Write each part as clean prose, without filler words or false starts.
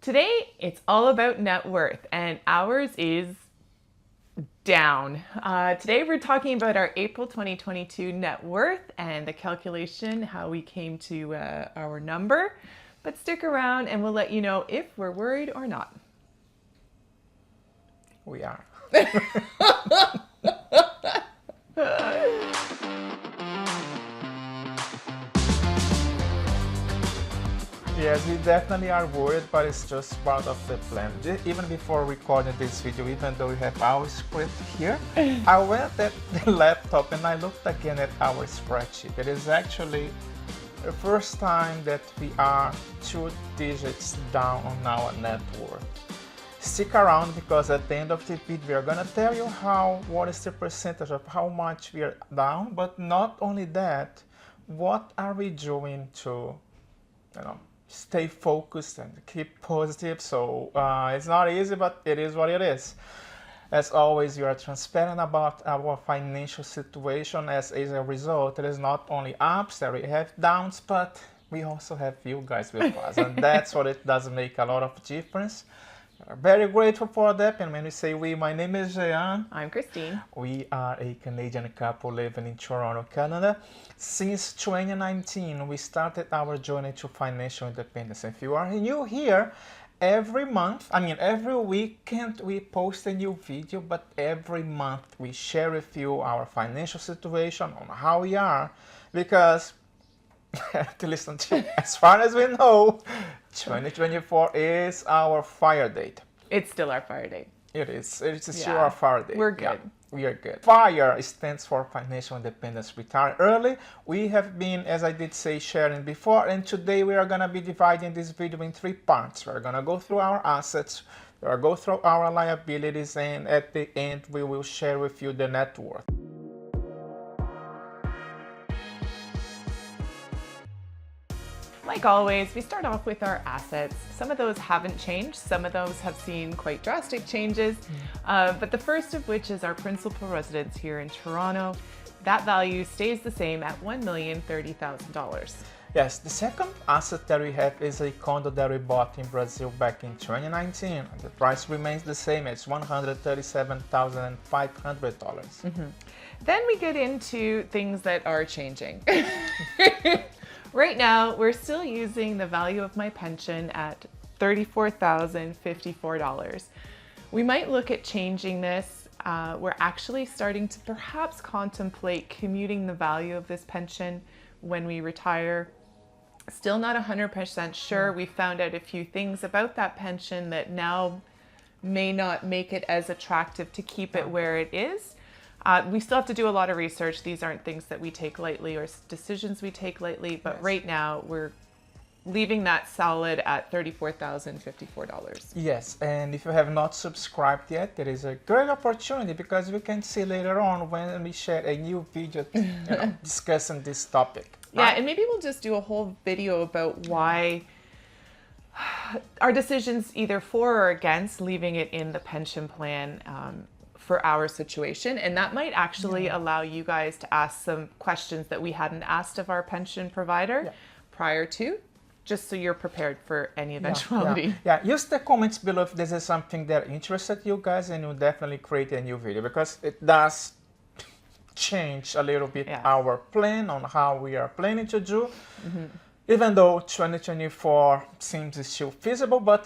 Today, it's all about net worth, and ours is down. Today, we're talking about our April 2022 net worth and the calculation, how we came to our number. But stick around and we'll let you know if we're worried or not. We are. Yes, we definitely are worried, but it's just part of the plan. Even before recording this video, even though we have our script here, I went at the laptop and I looked again at our spreadsheet. It is actually the first time that we are 2 digits down on our net worth. Stick around because at the end of the video we are gonna tell you what is the percentage of how much we are down, but not only that, what are we doing to, stay focused and keep positive. So it's not easy, but it is what it is. As always, we are transparent about our financial situation. As a result, it is not only ups that we have downs, but we also have you guys with us, and that's what it does make a lot of difference. We're very grateful for that. And when we say we, my name is Jean. I'm Christine. We are a Canadian couple living in Toronto, Canada. Since 2019, we started our journey to financial independence. If you are new here, every weekend we post a new video, but every month we share with you our financial situation on how we are, because to listen to, as far as we know, 2024 is our fire date. It's still our fire date. It is. It is still our fire date. We're good. Yeah, we are good. FIRE stands for Financial Independence, Retire Early. We have been, as I did say, sharing before, and today we are going to be dividing this video in 3 parts. We're going to go through our assets, we're going to go through our liabilities, and at the end we will share with you the net worth. Like always, we start off with our assets. Some of those haven't changed. Some of those have seen quite drastic changes. But the first of which is our principal residence here in Toronto. That value stays the same at $1,030,000. Yes, the second asset that we have is a condo that we bought in Brazil back in 2019. And the price remains the same. It's $137,500. Then we get into things that are changing. Right now, we're still using the value of my pension at $34,054. We might look at changing this. We're actually starting to perhaps contemplate commuting the value of this pension when we retire. Still not 100% sure. We found out a few things about that pension that now may not make it as attractive to keep it where it is. We still have to do a lot of research. These aren't things that we take lightly or decisions we take lightly, but yes, right now we're leaving that solid at $34,054. Yes, and if you have not subscribed yet, there is a great opportunity, because we can see later on when we share a new video discussing this topic. Yeah, right? And maybe we'll just do a whole video about why our decisions either for or against leaving it in the pension plan for our situation, and that might actually allow you guys to ask some questions that we hadn't asked of our pension provider prior to, just so you're prepared for any eventuality. Yeah, use the comments below if this is something that interested you guys, and we'll definitely create a new video, because it does change a little bit our plan on how we are planning to do. Even though 2024 seems still feasible, but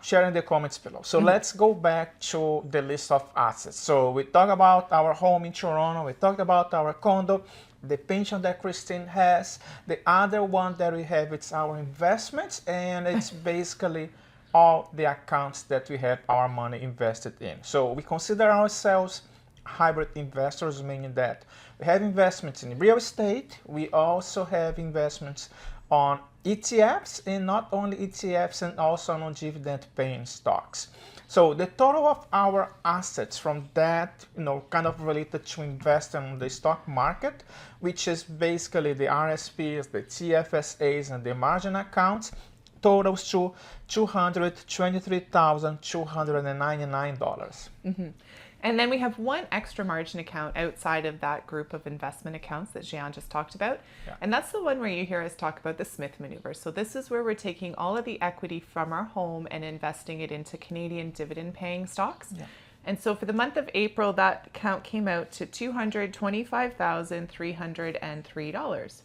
share in the comments below. So let's go back to the list of assets. So we talked about our home in Toronto, we talked about our condo, the pension that Christine has. The other one that we have, it's our investments, and it's basically all the accounts that we have our money invested in. So we consider ourselves hybrid investors, meaning that we have investments in real estate, we also have investments on ETFs, and not only ETFs, and also on dividend paying stocks. So the total of our assets from that, kind of related to investing in the stock market, which is basically the RSPs, the TFSAs, and the margin accounts, totals to $223,299. And then we have one extra margin account outside of that group of investment accounts that Jean just talked about. Yeah. And that's the one where you hear us talk about the Smith maneuver. So this is where we're taking all of the equity from our home and investing it into Canadian dividend paying stocks. Yeah. And so for the month of April, that account came out to $225,303.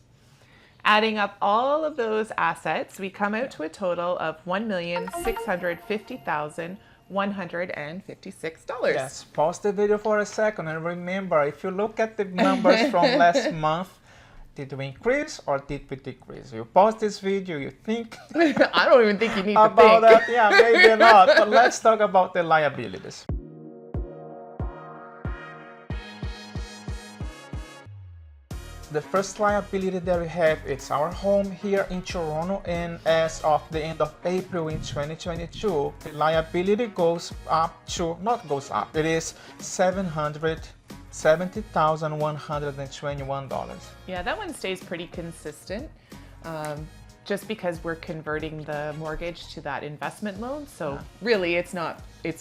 Adding up all of those assets, we come out to a total of $1,650,156. Yes, pause the video for a second and remember, if you look at the numbers from last month, did we increase or did we decrease? You pause this video, you think I don't even think you need about to think. that. Yeah, maybe not. But let's talk about the liabilities. The first liability that we have, it's our home here in Toronto, and as of the end of April in 2022, the liability goes up to, not goes up, it is $770,121. Yeah, that one stays pretty consistent. Just because we're converting the mortgage to that investment loan. So really it's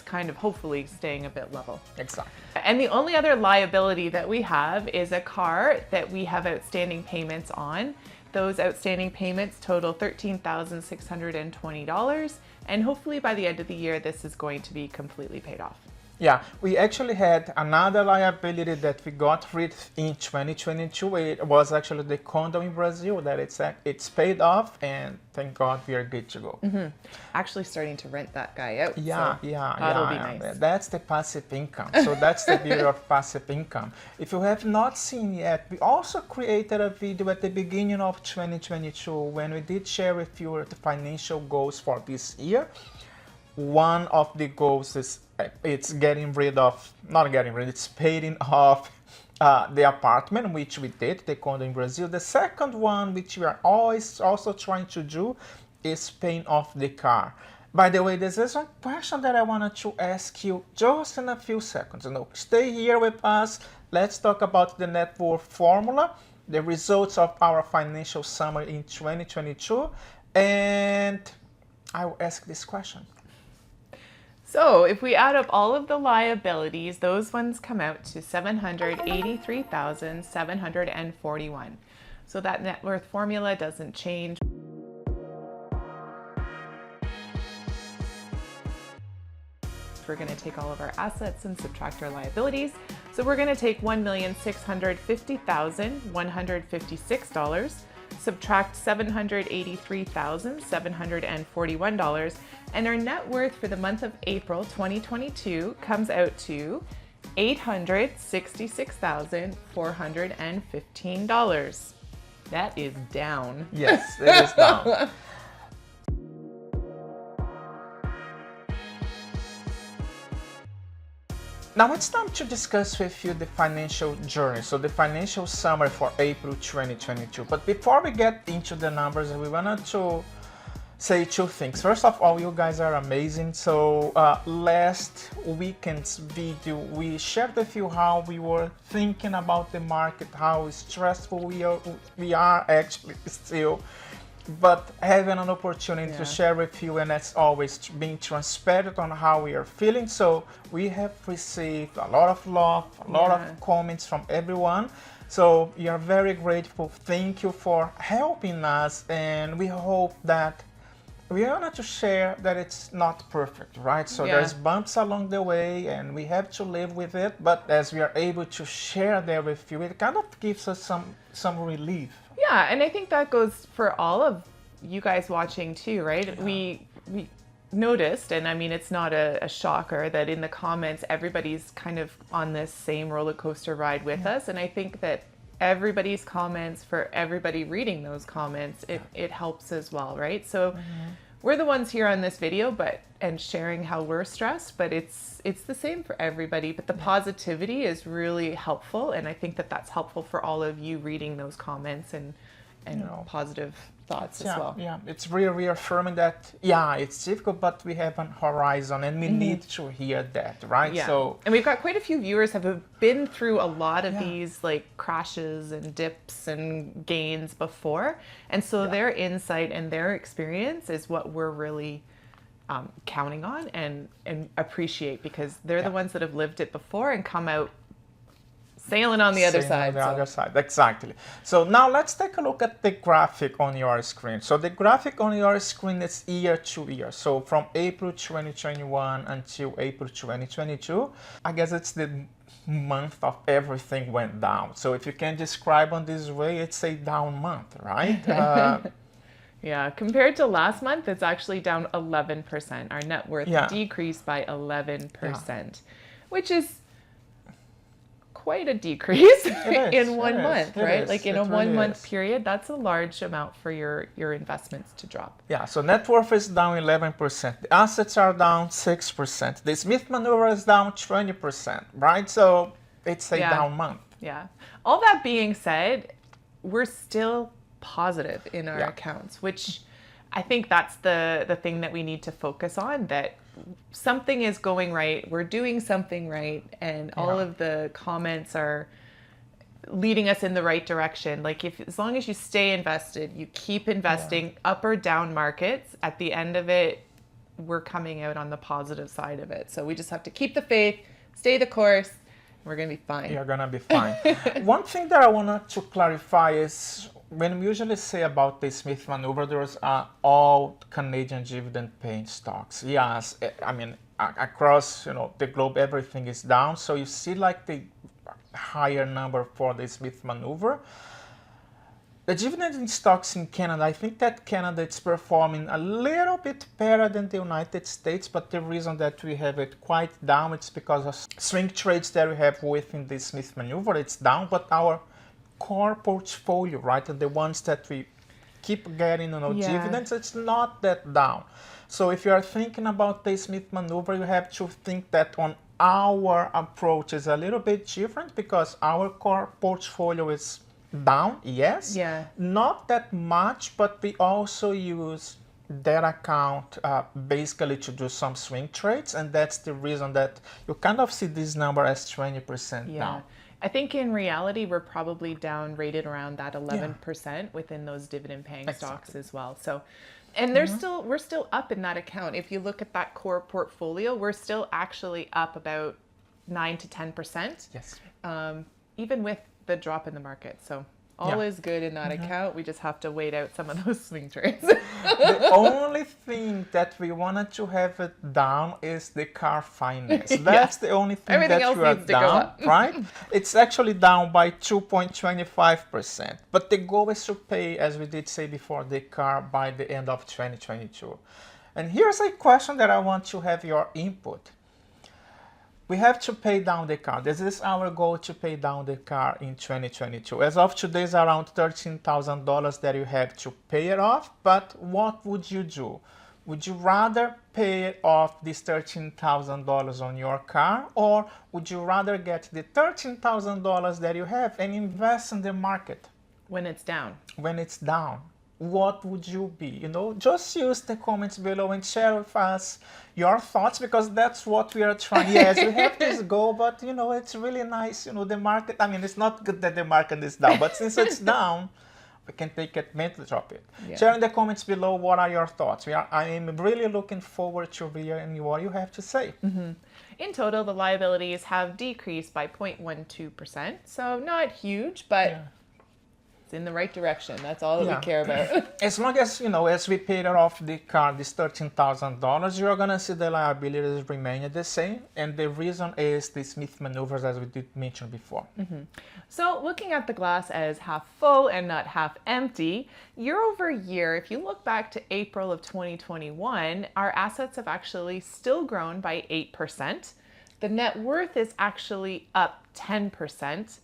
kind of hopefully staying a bit level. Exactly. And the only other liability that we have is a car that we have outstanding payments on. Those outstanding payments total $13,620. And hopefully by the end of the year, this is going to be completely paid off. Yeah, we actually had another liability that we got rid in 2022. It was actually the condo in Brazil that it's paid off, and thank God we are good to go. Mm-hmm. Actually starting to rent that guy out. Yeah, so yeah, that'll be yeah. nice. That's the passive income. So that's the beauty of passive income. If you have not seen yet, we also created a video at the beginning of 2022 when we did share with you the financial goals for this year. One of the goals is it's paying off the apartment, which we did, the condo in Brazil. The second one, which we are always also trying to do, is paying off the car. By the way, this is a question that I wanted to ask you just in a few seconds. Stay here with us. Let's talk about the net worth formula, the results of our financial summary in 2022, and I will ask this question. So if we add up all of the liabilities, those ones come out to $783,741. So that net worth formula doesn't change. We're going to take all of our assets and subtract our liabilities. So we're going to take $1,650,156, subtract $783,741, and our net worth for the month of April 2022 comes out to $866,415. That is down. Yes, it is down. Now it's time to discuss with you the financial journey, so the financial summary for April 2022. But before we get into the numbers, we wanted to say two things. First of all, you guys are amazing. So last weekend's video, we shared with you how we were thinking about the market, how stressful we are actually still, but having an opportunity to share with you, and as always, being transparent on how we are feeling. So we have received a lot of love, a lot of comments from everyone. So we are very grateful. Thank you for helping us, and we hope that we wanted to share that it's not perfect, right? So there's bumps along the way, and we have to live with it. But as we are able to share that with you, it kind of gives us some relief. Yeah, and I think that goes for all of you guys watching too, right? Yeah. We noticed, and I mean, it's not a shocker, that in the comments, everybody's kind of on this same roller coaster ride with us. And I think that everybody's comments, for everybody reading those comments, it helps as well, right? So we're the ones here on this video, and sharing how we're stressed, but it's the same for everybody. But the positivity is really helpful, and I think that that's helpful for all of you reading those comments and positive thoughts as well. Yeah, it's really reaffirming that it's difficult, but we have an horizon, and we need to hear that, right? Yeah. So, and we've got quite a few viewers have been through a lot of these like crashes and dips and gains before, and so their insight and their experience is what we're really counting on and appreciate, because they're the ones that have lived it before and come out sailing on the other side. Other side, exactly. So now let's take a look at the graphic on your screen. So the graphic on your screen is year to year. So from April 2021 until April 2022, I guess it's the month of everything went down. So if you can describe on this way, it's a down month, right? Yeah, compared to last month, it's actually down 11%. Our net worth decreased by 11%, which is quite a decrease in 1 month, right? Like in a 1 month period, that's a large amount for your investments to drop. Yeah, so net worth is down 11%. The assets are down 6%. The Smith maneuver is down 20%, right? So it's a down month. Yeah. All that being said, we're still positive in our accounts, which I think that's the thing that we need to focus on, that something is going right, we're doing something right, and all of the comments are leading us in the right direction. Like as long as you stay invested, you keep investing up or down markets, at the end of it, we're coming out on the positive side of it. So we just have to keep the faith, stay the course, we're going to be fine. You're going to be fine. One thing that I wanted to clarify is, when we usually say about the Smith maneuver, there's all Canadian dividend paying stocks. Yes, I mean, across the globe, everything is down. So you see like the higher number for the Smith maneuver. The dividend stocks in Canada, I think that Canada is performing a little bit better than the United States, but the reason that we have it quite down, it's because of swing trades that we have within the Smith maneuver. It's down, but our core portfolio, right, and the ones that we keep getting dividends, it's not that down. So if you are thinking about the Smith maneuver, you have to think that on our approach is a little bit different, because our core portfolio is down, yes, not that much, but we also use that account basically to do some swing trades, and that's the reason that you kind of see this number as 20% down. I think in reality, we're probably down rated around that 11% within those dividend paying stocks as well. So, and we're still up in that account. If you look at that core portfolio, we're still actually up about 9 to 10%. Yes. Even with the drop in the market. So all is good in that account. We just have to wait out some of those swing trades. The only thing that we wanted to have it down is the car finance. That's the only thing Everything that else we are needs to go up. right? It's actually down by 2.25%. But the goal is to pay, as we did say before, the car by the end of 2022. And here's a question that I want to have your input. We have to pay down the car. This is our goal, to pay down the car in 2022. As of today, it's around $13,000 that you have to pay it off. But what would you do? Would you rather pay off this $13,000 on your car, or would you rather get the $13,000 that you have and invest in the market? When it's down. When it's down. What would you be? Just use the comments below and share with us your thoughts, because that's what we are trying. Yes, we have this goal, but it's really nice. The market, I mean, it's not good that the market is down, but since it's down, we can take advantage of it. Share in the comments below, what are your thoughts? I am really looking forward to hearing what you have to say. In total, the liabilities have decreased by 0.12%. So not huge, but in the right direction. That's all that we care about. As long as, as we paid off the car, this $13,000, you're going to see the liabilities remain the same. And the reason is the Smith maneuvers, as we did mention before. So looking at the glass as half full and not half empty, year over year, if you look back to April of 2021, our assets have actually still grown by 8%. The net worth is actually up 10%.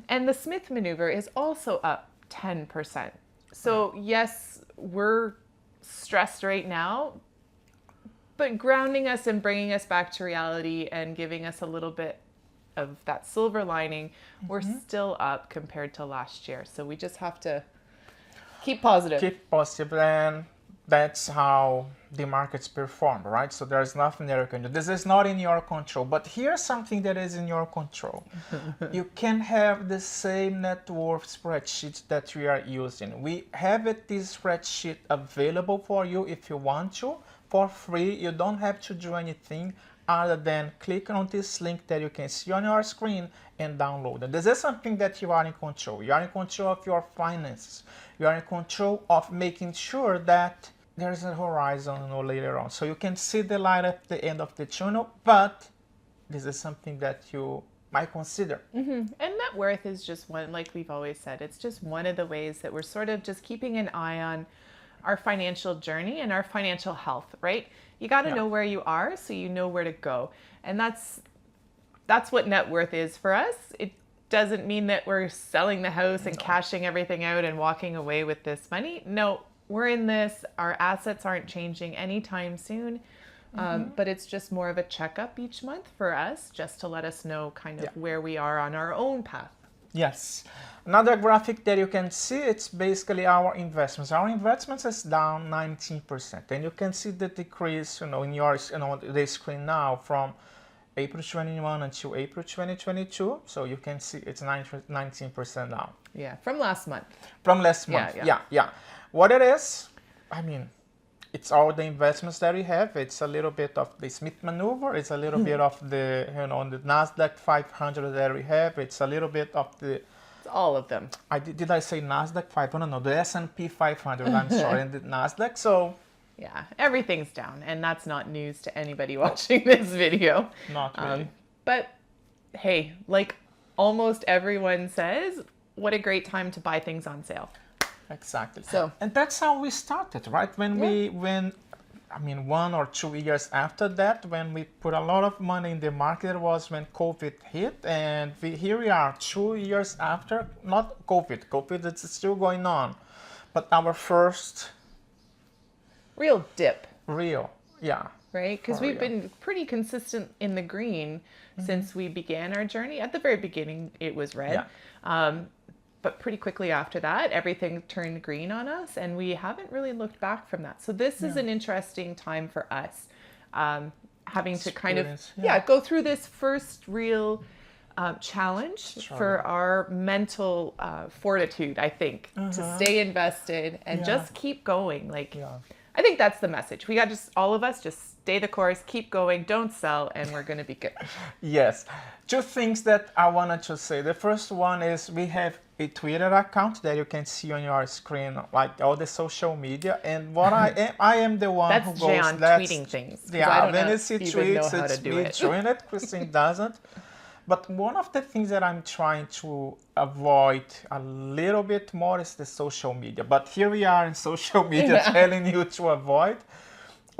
And the Smith maneuver is also up 10%. So yes, we're stressed right now, but grounding us and bringing us back to reality and giving us a little bit of that silver lining, we're still up compared to last year. So we just have to keep positive. Keep positive, and that's how the markets perform, right? So there's nothing that you can do. This is not in your control, but here's something that is in your control. You can have the same net worth spreadsheet that we are using. We have this spreadsheet available for you if you want to. for free. You don't have to do anything other than click on this link that you can see on your screen and download it. This is something that you are in control. You are in control of your finances. You are in control of making sure that there is a horizon, later on. So you can see the light at the end of the tunnel, but this is something that you might consider. And net worth is just one, like we've always said, it's just one of the ways that we're sort of just keeping an eye on our financial journey and our financial health, right? You got to know where you are so you know where to go. And that's what net worth is for us. It doesn't mean that we're selling the house and cashing everything out and walking away with this money. No, we're in this. Our assets aren't changing anytime soon. But it's just more of a checkup each month for us, just to let us know kind of where we are on our own path. Yes. Another graphic that you can see, it's basically our investments. Our investments is down 19%. And you can see the decrease, in your, the screen now from April 21 until April 2022. So you can see it's 19% down. Yeah, from last month. From last month, yeah. What it is, I mean, it's all the investments that we have. It's a little bit of the Smith maneuver. It's a little bit of the, the NASDAQ 500 that we have. It's a little bit of the... It's all of them. Did I say NASDAQ 500? No, the S&P 500, I'm sorry, and the NASDAQ, so... Yeah, everything's down, and that's not news to anybody watching this video. Not really. But hey, like almost everyone says, what a great time to buy things on sale. Exactly. So, and that's how we started, right? When 1 or 2 years after that, when we put a lot of money in the market, was when COVID hit, and here we are 2 years after. Not COVID is still going on, but our first real dip. Yeah. Right? Because we've been pretty consistent in the green since we began our journey. At the very beginning, it was red. But pretty quickly after that, everything turned green on us, and we haven't really looked back from that. So this is an interesting time for us, having to kind of go through this first real challenge for our mental fortitude, I think, to stay invested and just keep going. I think that's the message. We got all of us just stay the course, keep going, don't sell, and we're going to be good. Yes. 2 things that I wanted to say. The first one is we have a Twitter account that you can see on your screen, like all the social media. And what I am the one who goes... That's Jan tweeting things. Yeah, when you see tweets, it's me doing it. Christine doesn't. But one of the things that I'm trying to avoid a little bit more is the social media. But here we are in social media telling you to avoid.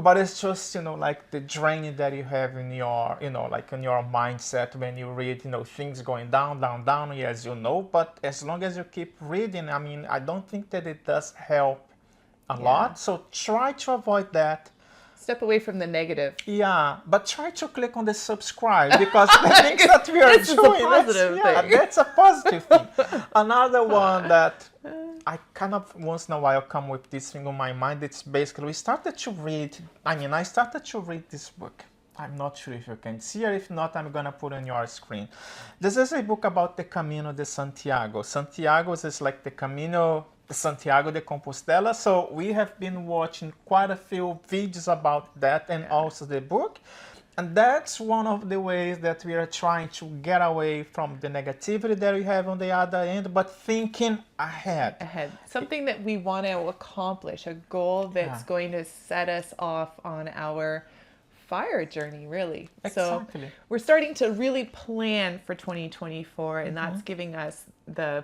But it's just, like the draining that you have in your, like in your mindset when you read, things going down, as you know. But as long as you keep reading, I don't think that it does help a lot. So try to avoid that. Step away from the negative. Yeah, but try to click on the subscribe, because the things that we are doing, that's a positive thing. Another one that I kind of once in a while come with this thing on my mind, it's basically I started to read this book. I'm not sure if you can see it. If not, I'm going to put it on your screen. This is a book about the Camino de Santiago. Santiago is like the Camino de Santiago de Compostela. So we have been watching quite a few videos about that, and also the book. And that's one of the ways that we are trying to get away from the negativity that we have on the other end, but thinking ahead. Something that we want to accomplish, a goal that's going to set us off on our fire journey, really. Exactly. So we're starting to really plan for 2024, and that's giving us the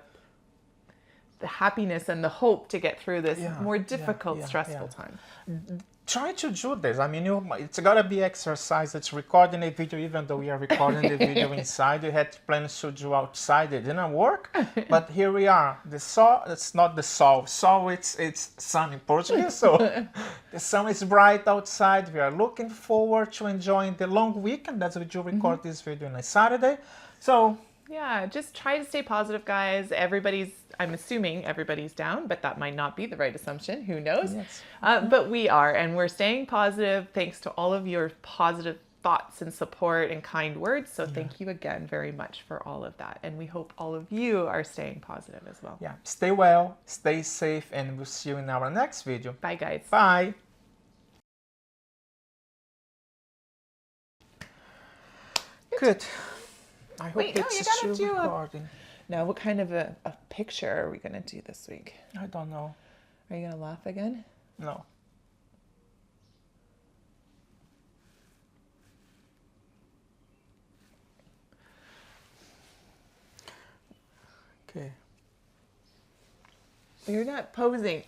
happiness and the hope to get through this more difficult, stressful time. Try to do this. It's got to be exercise. It's recording a video, even though we are recording the video inside. We had plans to do outside. It didn't work, but here we are. The sol, it's not the sol. Sol, it's sun in Portuguese. So the sun is bright outside. We are looking forward to enjoying the long weekend as we do record this video on a Saturday. So yeah, just try to stay positive, guys. I'm assuming everybody's down, but that might not be the right assumption. Who knows? Yes. But we are, and we're staying positive thanks to all of your positive thoughts and support and kind words. So thank you again very much for all of that. And we hope all of you are staying positive as well. Yeah. Stay well, stay safe, and we'll see you in our next video. Bye, guys. Bye. Good. I hope Wait, no, it's you gotta still do a- recording. Now, what kind of a picture are we going to do this week? I don't know. Are you going to laugh again? No. Okay. You're not posing.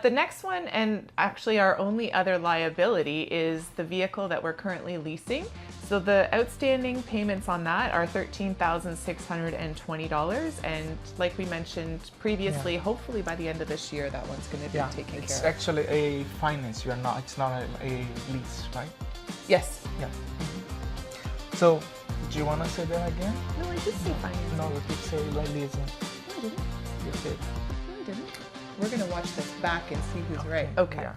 The next one, and actually our only other liability, is the vehicle that we're currently leasing. So the outstanding payments on that are $13,620. And like we mentioned previously, hopefully by the end of this year, that one's going to be taken care of. It's actually a finance. It's not a lease, right? Yes. Yeah. So, do you want to say that again? No, I did say finance. No, you did say like leasing. No, I didn't. You did. No, I didn't. We're going to watch this back and see who's right. Okay. Yeah.